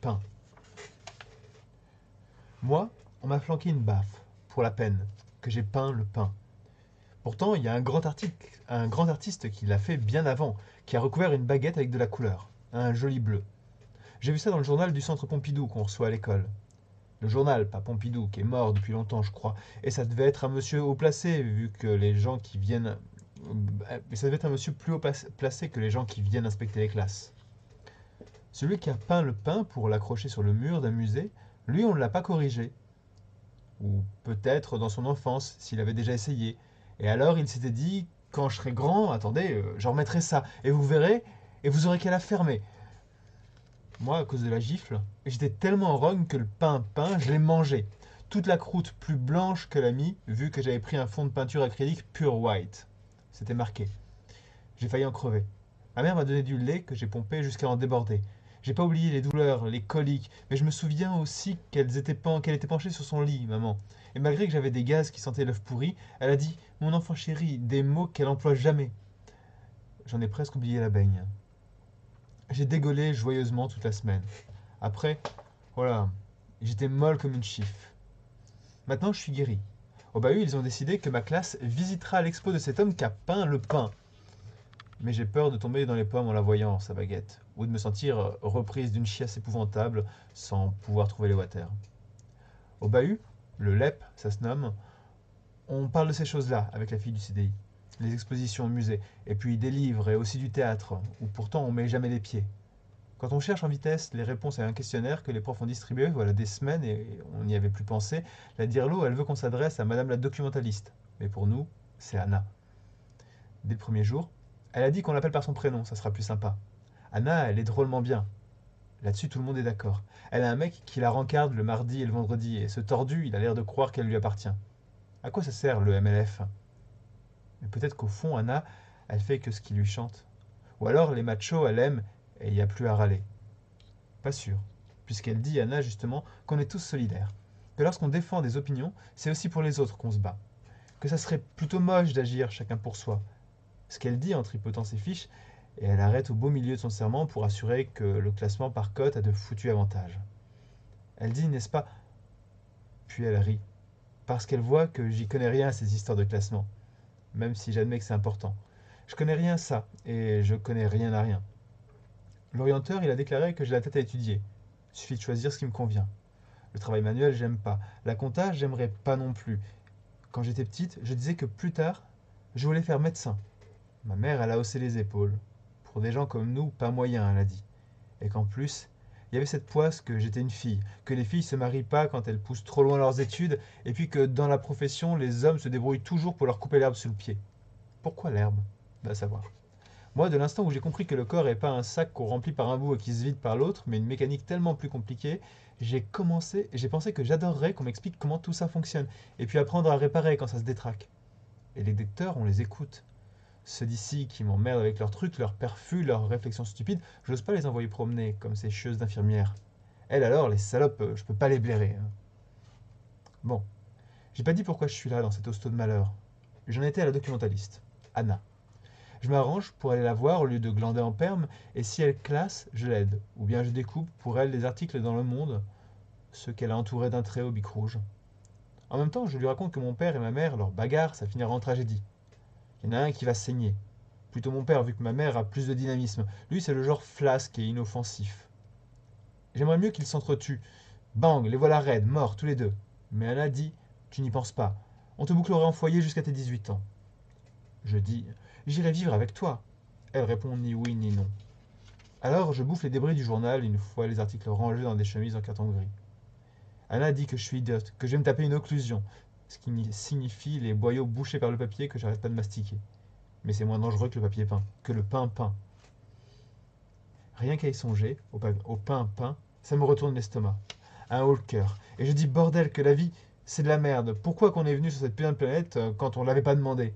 pain. Moi, on m'a flanqué une baffe, pour la peine, que j'ai peint le pain. Pourtant, il y a un grand artiste qui l'a fait bien avant, qui a recouvert une baguette avec de la couleur, un joli bleu. J'ai vu ça dans le journal du Centre Pompidou qu'on reçoit à l'école. Le journal, pas Pompidou, qui est mort depuis longtemps, je crois. Et ça devait être un monsieur haut placé, vu que les gens qui viennent. Ça devait être un monsieur plus haut placé que les gens qui viennent inspecter les classes. Celui qui a peint le pain pour l'accrocher sur le mur d'un musée, lui, on ne l'a pas corrigé. Ou peut-être dans son enfance, s'il avait déjà essayé. Et alors, il s'était dit, quand je serai grand, attendez, j'en remettrai ça. Et vous verrez, et vous aurez qu'à la fermer. Moi, à cause de la gifle, j'étais tellement rogne que le pain peint, je l'ai mangé. Toute la croûte plus blanche que la mie, vu que j'avais pris un fond de peinture acrylique pure white. C'était marqué. J'ai failli en crever. Ma mère m'a donné du lait que j'ai pompé jusqu'à en déborder. J'ai pas oublié les douleurs, les coliques, mais je me souviens aussi qu'elle était penchée sur son lit, maman. Et malgré que j'avais des gaz qui sentaient l'œuf pourri, elle a dit, mon enfant chéri, des mots qu'elle emploie jamais. J'en ai presque oublié la baigne. J'ai dégueulé joyeusement toute la semaine. Après, voilà, j'étais molle comme une chiffe. Maintenant, je suis guéri. Au bahut, ils ont décidé que ma classe visitera l'expo de cet homme qui a peint le pain. Mais j'ai peur de tomber dans les pommes en la voyant, sa baguette, ou de me sentir reprise d'une chiasse épouvantable sans pouvoir trouver les water. Au bahut, le LEP, ça se nomme, on parle de ces choses-là avec la fille du CDI. Les expositions au musée, et puis des livres et aussi du théâtre, où pourtant on met jamais les pieds. Quand on cherche en vitesse les réponses à un questionnaire que les profs ont distribué voilà des semaines et on n'y avait plus pensé, la Dirlo, elle veut qu'on s'adresse à Madame la documentaliste. Mais pour nous, c'est Anna. Dès le premier jour, elle a dit qu'on l'appelle par son prénom, ça sera plus sympa. Anna, elle est drôlement bien. Là-dessus, tout le monde est d'accord. Elle a un mec qui la rencarde le mardi et le vendredi, et ce tordu, il a l'air de croire qu'elle lui appartient. À quoi ça sert le MLF? Mais peut-être qu'au fond, Anna, elle fait que ce qui lui chante. Ou alors, les machos, elle aime, et il n'y a plus à râler. Pas sûr, puisqu'elle dit, Anna, justement, qu'on est tous solidaires. Que lorsqu'on défend des opinions, c'est aussi pour les autres qu'on se bat. Que ça serait plutôt moche d'agir chacun pour soi. Ce qu'elle dit en tripotant ses fiches, et elle arrête au beau milieu de son serment pour assurer que le classement par cote a de foutus avantages. Elle dit, n'est-ce pas? Puis elle rit, parce qu'elle voit que j'y connais rien à ces histoires de classement, même si j'admets que c'est important. Je connais rien à ça, et je connais rien à rien. L'orienteur, il a déclaré que j'ai la tête à étudier. Il suffit de choisir ce qui me convient. Le travail manuel, j'aime pas. La compta, j'aimerais pas non plus. Quand j'étais petite, je disais que plus tard, je voulais faire médecin. Ma mère, elle a haussé les épaules. Pour des gens comme nous, pas moyen, elle a dit. Et qu'en plus, il y avait cette poisse que j'étais une fille, que les filles se marient pas quand elles poussent trop loin leurs études, et puis que dans la profession, les hommes se débrouillent toujours pour leur couper l'herbe sous le pied. Pourquoi l'herbe? Va savoir. Moi, de l'instant où j'ai compris que le corps est pas un sac qu'on remplit par un bout et qui se vide par l'autre, mais une mécanique tellement plus compliquée, j'ai pensé que j'adorerais qu'on m'explique comment tout ça fonctionne, et puis apprendre à réparer quand ça se détraque. Et les lecteurs, on les écoute. Ceux d'ici qui m'emmerdent avec leurs trucs, leurs perfus, leurs réflexions stupides, j'ose pas les envoyer promener comme ces chieuses d'infirmières. Elles alors, les salopes, je peux pas les blairer, hein. Bon, j'ai pas dit pourquoi je suis là dans cet hosto de malheur. J'en étais à la documentaliste, Anna. Je m'arrange pour aller la voir au lieu de glander en perme, et si elle classe, je l'aide. Ou bien je découpe pour elle des articles dans Le Monde, ceux qu'elle a entourés d'un trait au bic rouge. En même temps, je lui raconte que mon père et ma mère, leur bagarre, ça finira en tragédie. Il y en a un qui va saigner. Plutôt mon père, vu que ma mère a plus de dynamisme. Lui, c'est le genre flasque et inoffensif. J'aimerais mieux qu'ils s'entretuent. Bang, les voilà raides, morts, tous les deux. Mais Anna dit, tu n'y penses pas. On te bouclerait en foyer jusqu'à tes 18 ans. Je dis, j'irai vivre avec toi. Elle répond ni oui ni non. Alors, je bouffe les débris du journal une fois les articles rangés dans des chemises en carton gris. Anna dit que je suis idiote, que je vais me taper une occlusion, ce qui signifie les boyaux bouchés par le papier que j'arrête pas de mastiquer. Mais c'est moins dangereux que le papier peint, que le pain peint. Rien qu'à y songer, au pain peint, ça me retourne l'estomac. Un haut le cœur. Et je dis bordel que la vie, c'est de la merde. Pourquoi qu'on est venu sur cette putain de planète quand on l'avait pas demandé?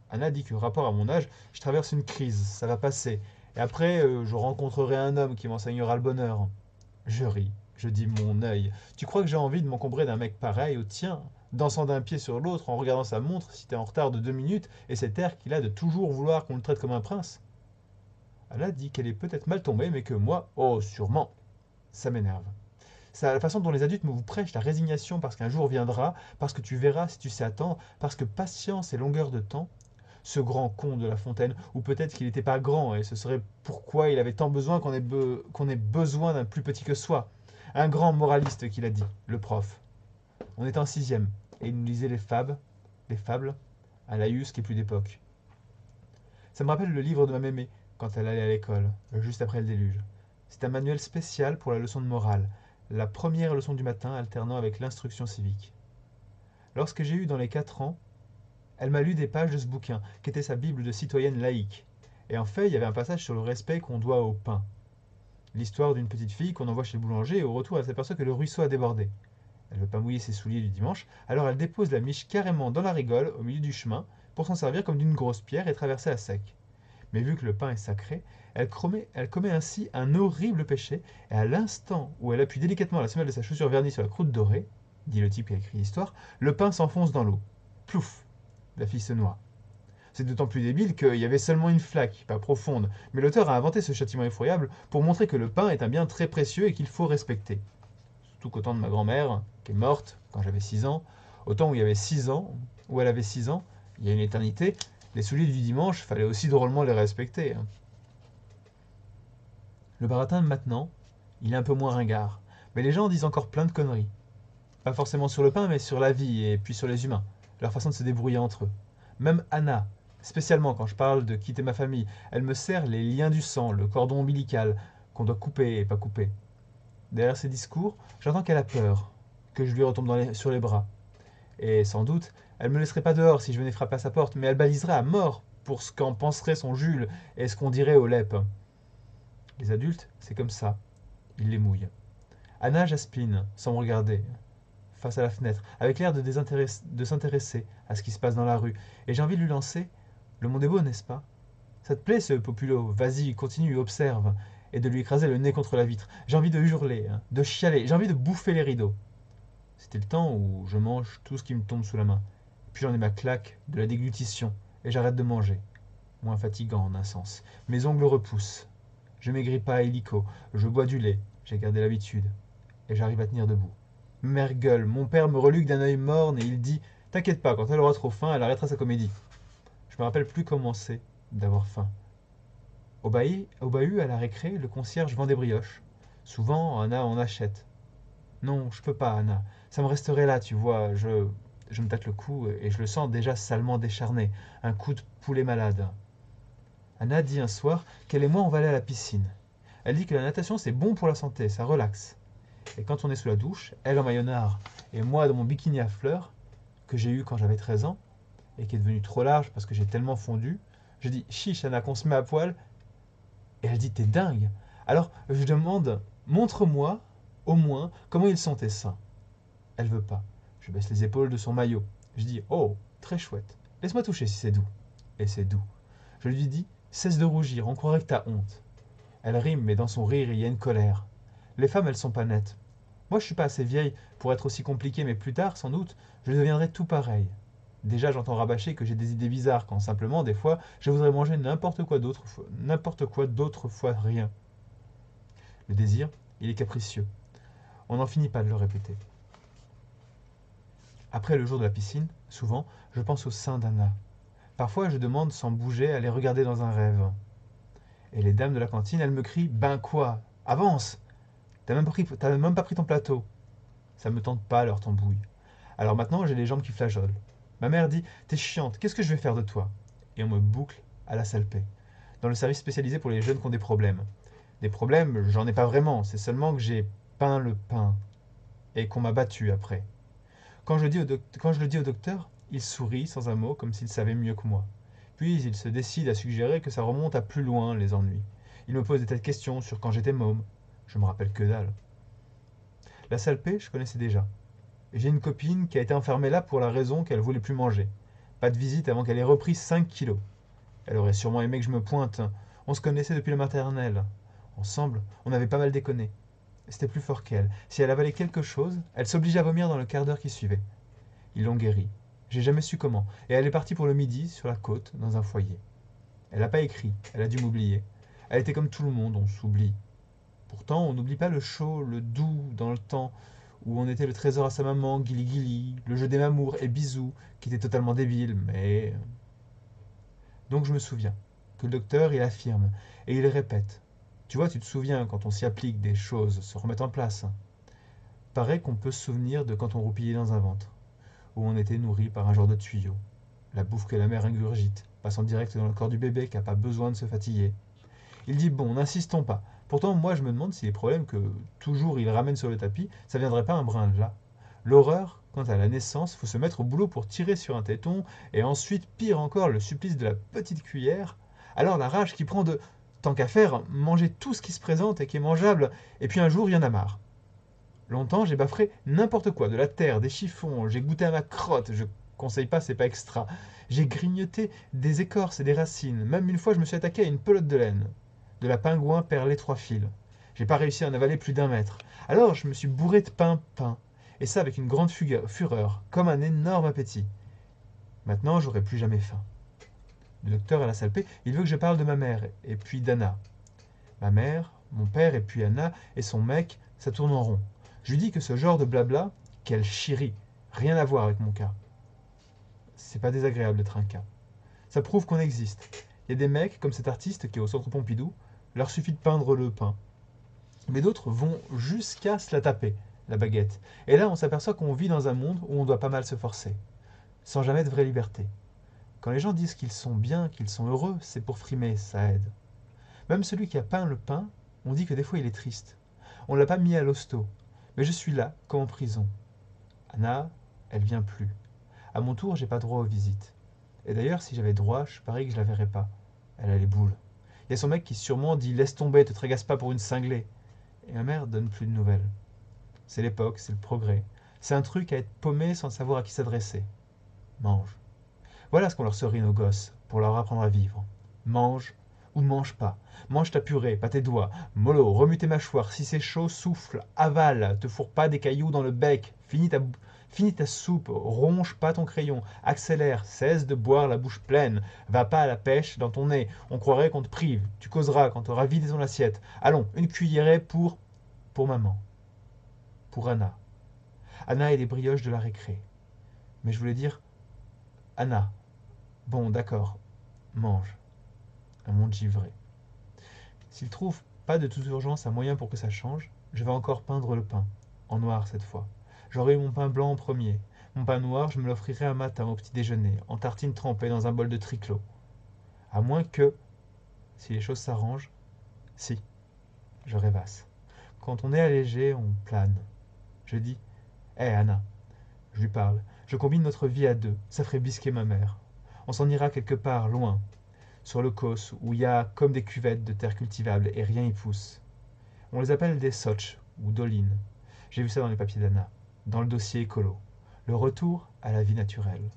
Anna dit que rapport à mon âge, je traverse une crise, ça va passer. Et après, je rencontrerai un homme qui m'enseignera le bonheur. Je ris, je dis mon œil. Tu crois que j'ai envie de m'encombrer d'un mec pareil au tien, dansant d'un pied sur l'autre en regardant sa montre si t'es en retard de 2 minutes et cet air qu'il a de toujours vouloir qu'on le traite comme un prince? Anna dit qu'elle est peut-être mal tombée, mais que moi, oh sûrement. Ça m'énerve. C'est la façon dont les adultes vous prêchent la résignation parce qu'un jour viendra, parce que tu verras si tu sais attendre, parce que patience et longueur de temps, ce grand con de La Fontaine, ou peut-être qu'il n'était pas grand, et ce serait pourquoi il avait tant besoin qu'on ait besoin d'un plus petit que soi. Un grand moraliste qui l'a dit, le prof. On était en sixième, et il nous lisait les fables, à Laïus qui est plus d'époque. Ça me rappelle le livre de ma mémé, quand elle allait à l'école, juste après le déluge. C'est un manuel spécial pour la leçon de morale, la première leçon du matin alternant avec l'instruction civique. Lorsque j'ai eu dans les 4 ans, elle m'a lu des pages de ce bouquin, qui était sa Bible de citoyenne laïque. Et en fait, il y avait un passage sur le respect qu'on doit au pain. L'histoire d'une petite fille qu'on envoie chez le boulanger et au retour elle s'aperçoit que le ruisseau a débordé. Elle ne veut pas mouiller ses souliers du dimanche, alors elle dépose la miche carrément dans la rigole au milieu du chemin pour s'en servir comme d'une grosse pierre et traverser à sec. Mais vu que le pain est sacré, elle commet ainsi un horrible péché, et à l'instant où elle appuie délicatement la semelle de sa chaussure vernie sur la croûte dorée, dit le type qui a écrit l'histoire, le pain s'enfonce dans l'eau. Plouf! La fille se noie. C'est d'autant plus débile qu'il y avait seulement une flaque, pas profonde, mais l'auteur a inventé ce châtiment effroyable pour montrer que le pain est un bien très précieux et qu'il faut respecter. Surtout qu'au temps de ma grand-mère, qui est morte quand j'avais 6 ans, au temps où il y avait 6 ans, où elle avait 6 ans, il y a une éternité, les souliers du dimanche, fallait aussi drôlement les respecter. Le baratin de maintenant, il est un peu moins ringard, mais les gens disent encore plein de conneries. Pas forcément sur le pain, mais sur la vie et puis sur les humains, leur façon de se débrouiller entre eux. Même Anna, spécialement quand je parle de quitter ma famille, elle me serre les liens du sang, le cordon ombilical, qu'on doit couper et pas couper. Derrière ses discours, j'entends qu'elle a peur, que je lui retombe sur les bras. Et sans doute, elle me laisserait pas dehors si je venais frapper à sa porte, mais elle baliserait à mort pour ce qu'en penserait son Jules et ce qu'on dirait aux LEP. Les adultes, c'est comme ça, ils les mouillent. Anna jaspine, sans me regarder, face à la fenêtre, avec l'air de s'intéresser à ce qui se passe dans la rue, et j'ai envie de lui lancer: le monde est beau, n'est-ce pas? Ça te plaît ce populo? Vas-y, continue, observe. Et de lui écraser le nez contre la vitre. J'ai envie de hurler, hein, de chialer, j'ai envie de bouffer les rideaux. C'était le temps où je mange tout ce qui me tombe sous la main. Puis j'en ai ma claque de la déglutition, et j'arrête de manger. Moins fatigant en un sens. Mes ongles repoussent. Je maigris pas illico, je bois du lait, j'ai gardé l'habitude. Et j'arrive à tenir debout. Mère gueule, mon père me reluque d'un œil morne et il dit: t'inquiète pas, quand elle aura trop faim, elle arrêtera sa comédie. Je me rappelle plus comment c'est d'avoir faim. Au bahut, à la récré, le concierge vend des brioches. Souvent, Anna en achète. Non, je peux pas, Anna. Ça me resterait là, tu vois. Je me tâte le cou et je le sens déjà salement décharné. Un coup de poulet malade. Anna dit un soir qu'elle et moi on va aller à la piscine. Elle dit que la natation c'est bon pour la santé, ça relaxe. Et quand on est sous la douche, elle en maillotard et moi dans mon bikini à fleurs, que j'ai eu quand j'avais 13 ans, et qui est devenu trop large parce que j'ai tellement fondu, je dis chiche Anna qu'on se met à poil, et elle dit t'es dingue. Alors je demande montre-moi au moins comment ils sont tes seins. Elle veut pas. Je baisse les épaules de son maillot. Je dis oh très chouette. Laisse-moi toucher si c'est doux. Et c'est doux. Je lui dis cesse de rougir, on croirait que t'as honte. Elle rime mais dans son rire il y a une colère. Les femmes elles sont pas nettes. Moi je suis pas assez vieille pour être aussi compliquée mais plus tard sans doute je deviendrai tout pareil. Déjà j'entends rabâcher que j'ai des idées bizarres quand simplement des fois je voudrais manger n'importe quoi d'autre fois rien. Le désir, il est capricieux. On n'en finit pas de le répéter. Après le jour de la piscine, souvent, je pense au sein d'Anna. Parfois, je demande sans bouger à les regarder dans un rêve. Et les dames de la cantine, elles me crient: ben quoi? Avance! T'as même pas pris ton plateau. Ça me tente pas leur tambouille. Alors maintenant, j'ai les jambes qui flageolent. Ma mère dit: t'es chiante, qu'est-ce que je vais faire de toi? Et on me boucle à la salle paix, dans le service spécialisé pour les jeunes qui ont des problèmes. Des problèmes, j'en ai pas vraiment, c'est seulement que j'ai peint le pain et qu'on m'a battu après. Quand je le dis au docteur, il sourit sans un mot, comme s'il savait mieux que moi. Puis il se décide à suggérer que ça remonte à plus loin, les ennuis. Il me pose des tas de questions sur quand j'étais môme. Je me rappelle que dalle. La salle P, je connaissais déjà. J'ai une copine qui a été enfermée là pour la raison qu'elle voulait plus manger. Pas de visite avant qu'elle ait repris 5 kilos. Elle aurait sûrement aimé que je me pointe. On se connaissait depuis la maternelle. Ensemble, on avait pas mal déconné. C'était plus fort qu'elle. Si elle avalait quelque chose, elle s'obligeait à vomir dans le quart d'heure qui suivait. Ils l'ont guérie. J'ai jamais su comment. Et elle est partie pour le midi, sur la côte, dans un foyer. Elle n'a pas écrit, elle a dû m'oublier. Elle était comme tout le monde, on s'oublie. Pourtant, on n'oublie pas le chaud, le doux dans le temps, où on était le trésor à sa maman, Gili Gili, le jeu des mamours et bisous, qui était totalement débile, mais... Donc je me souviens que le docteur, il affirme, et il répète. Tu vois, tu te souviens, quand on s'y applique, des choses se remettent en place. Paraît qu'on peut se souvenir de quand on roupillait dans un ventre, où on était nourri par un genre de tuyau. La bouffe que la mère ingurgite, passant direct dans le corps du bébé qui n'a pas besoin de se fatiguer. Il dit bon, n'insistons pas. Pourtant, moi je me demande si les problèmes que toujours il ramène sur le tapis, ça viendrait pas un brin de là. L'horreur, quant à la naissance, faut se mettre au boulot pour tirer sur un téton, et ensuite, pire encore, le supplice de la petite cuillère. Alors la rage qui prend de, tant qu'à faire, manger tout ce qui se présente et qui est mangeable, et puis un jour, il y en a marre. Longtemps, j'ai baffré n'importe quoi, de la terre, des chiffons, j'ai goûté à ma crotte, je conseille pas, c'est pas extra. J'ai grignoté des écorces et des racines, même une fois je me suis attaqué à une pelote de laine. De la pingouin perlée 3 fils. J'ai pas réussi à en avaler plus d'1 mètre. Alors je me suis bourré de pain, et ça avec une grande fureur, comme un énorme appétit. Maintenant, j'aurai plus jamais faim. Le docteur à la salpée, il veut que je parle de ma mère, et puis d'Anna. Ma mère, mon père, et puis Anna, et son mec, ça tourne en rond. Je lui dis que ce genre de blabla, quelle chierie, rien à voir avec mon cas. C'est pas désagréable d'être un cas. Ça prouve qu'on existe. Il y a des mecs, comme cet artiste qui est au centre Pompidou, leur suffit de peindre le pain. Mais d'autres vont jusqu'à se la taper, la baguette. Et là, on s'aperçoit qu'on vit dans un monde où on doit pas mal se forcer, sans jamais de vraie liberté. Quand les gens disent qu'ils sont bien, qu'ils sont heureux, c'est pour frimer, ça aide. Même celui qui a peint le pain, on dit que des fois il est triste. On l'a pas mis à l'hosto, mais je suis là, comme en prison. Anna, elle vient plus. À mon tour, j'ai pas droit aux visites. Et d'ailleurs, si j'avais droit, je parie que je la verrais pas. Elle a les boules. Il y a son mec qui sûrement dit laisse tomber, te trégasse pas pour une cinglée. Et ma mère donne plus de nouvelles. C'est l'époque, c'est le progrès. C'est un truc à être paumé sans savoir à qui s'adresser. Mange. Voilà ce qu'on leur serrit nos gosses, pour leur apprendre à vivre. Mange ou ne mange pas. Mange ta purée, pas tes doigts. Mollo, remue tes mâchoires. Si c'est chaud, souffle, avale. Te fourre pas des cailloux dans le bec. Finis ta soupe. Ronge pas ton crayon. Accélère. Cesse de boire la bouche pleine. Va pas à la pêche dans ton nez. On croirait qu'on te prive. Tu causeras quand t'auras vidé ton assiette. Allons, une cuillerée pour maman. Pour Anna. Anna et les brioches de la récré. Mais je voulais dire Anna. Bon, d'accord. Mange. Un monde givré. S'il trouve pas de toute urgence un moyen pour que ça change, je vais encore peindre le pain. En noir cette fois. J'aurai eu mon pain blanc en premier. Mon pain noir, je me l'offrirai un matin au petit déjeuner, en tartine trempée dans un bol de triclot. À moins que, si les choses s'arrangent, si, je rêvasse. Quand on est allégé, on plane. Je dis, hé Anna, je lui parle, je combine notre vie à deux, ça ferait bisquer ma mère. On s'en ira quelque part, loin, sur le Causse, où il y a comme des cuvettes de terre cultivable et rien y pousse. On les appelle des sotches ou dolines. J'ai vu ça dans les papiers d'Anna, dans le dossier écolo. Le retour à la vie naturelle.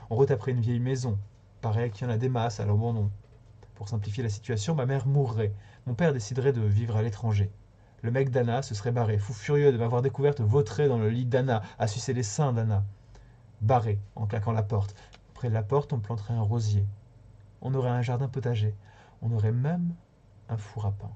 On retaperait une vieille maison. Paraît qu'il y en a des masses à l'abandon. Pour simplifier la situation, ma mère mourrait. Mon père déciderait de vivre à l'étranger. Le mec d'Anna se serait barré, fou furieux de m'avoir découverte vautrée dans le lit d'Anna, à sucer les seins d'Anna. Barré, en claquant la porte. Près de la porte, on planterait un rosier. On aurait un jardin potager. On aurait même un four à pain.